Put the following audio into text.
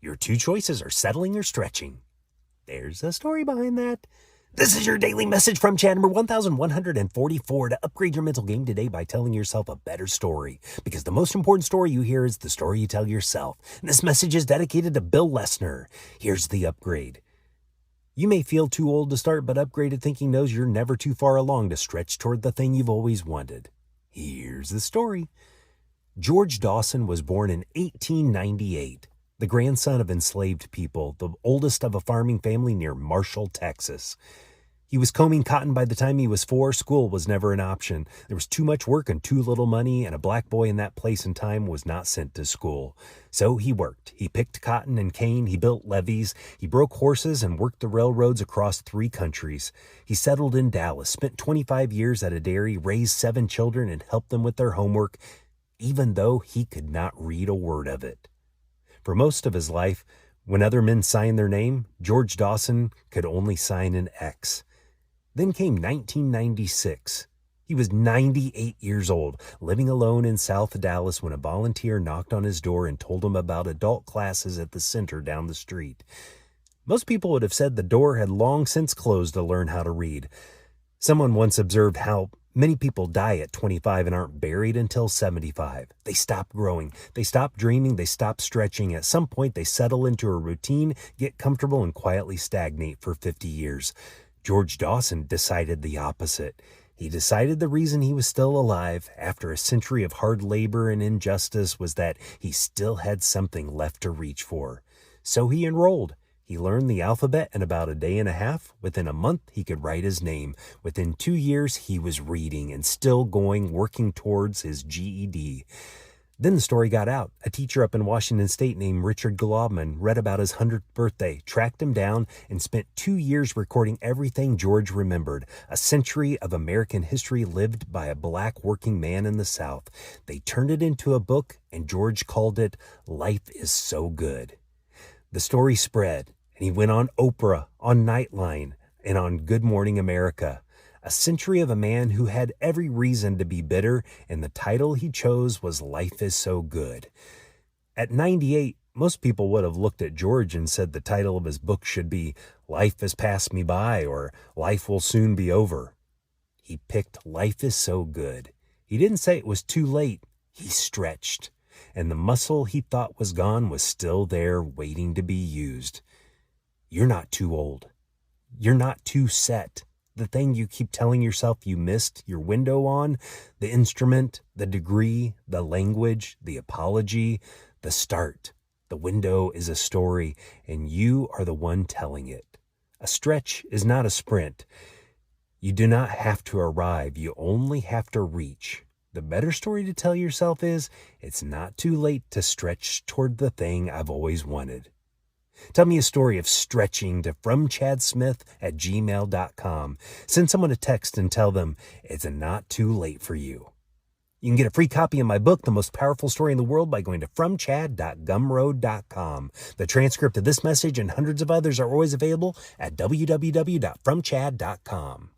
Your two choices are settling or stretching. There's a story behind that. This is your daily message from Chad number 1144 to upgrade your mental game today by telling yourself a better story. Because the most important story you hear is the story you tell yourself. And this message is dedicated to Bill Lesnar. Here's the upgrade. You may feel too old to start, but upgraded thinking knows you're never too far along to stretch toward the thing you've always wanted. Here's the story. George Dawson was born in 1898, the grandson of enslaved people, the oldest of a farming family near Marshall, Texas. He was combing cotton by the time he was 4. School was never an option. There was too much work and too little money, and a black boy in that place and time was not sent to school. So he worked. He picked cotton and cane. He built levees. He broke horses and worked the railroads across 3 countries. He settled in Dallas, spent 25 years at a dairy, raised 7 children, and helped them with their homework, even though he could not read a word of it. For most of his life, when other men signed their name, George Dawson could only sign an X. Then came 1996. He was 98 years old, living alone in South Dallas when a volunteer knocked on his door and told him about adult classes at the center down the street. Most people would have said the door had long since closed to learn how to read. Someone once observed how many people die at 25 and aren't buried until 75. They stop growing. They stop dreaming. They stop stretching. At some point, they settle into a routine, get comfortable, and quietly stagnate for 50 years. George Dawson decided the opposite. He decided the reason he was still alive after a century of hard labor and injustice was that he still had something left to reach for. So he enrolled. He learned the alphabet in about a day and a half. Within a month, he could write his name. Within 2 years, he was reading and still going, working towards his GED. Then the story got out. A teacher up in Washington State named Richard Glaubman read about his 100th birthday, tracked him down, and spent 2 years recording everything George remembered. A century of American history lived by a black working man in the South. They turned it into a book, and George called it Life is So Good. The story spread, and he went on Oprah, on Nightline, and on Good Morning America. A century of a man who had every reason to be bitter, and the title he chose was Life is So Good. At 98, most people would have looked at George and said the title of his book should be Life Has Passed Me By or Life Will Soon Be Over. He picked Life is So Good. He didn't say it was too late. He stretched, and the muscle he thought was gone was still there waiting to be used. You're not too old. You're not too set. The thing you keep telling yourself you missed your window on, the instrument, the degree, the language, the apology, the start. The window is a story, and you are the one telling it. A stretch is not a sprint. You do not have to arrive. You only have to reach. The better story to tell yourself is, it's not too late to stretch toward the thing I've always wanted. Tell me a story of stretching to fromchadsmith@gmail.com. Send someone a text and tell them it's not too late for you. You can get a free copy of my book, The Most Powerful Story in the World, by going to fromchad.gumroad.com. The transcript of this message and hundreds of others are always available at www.fromchad.com.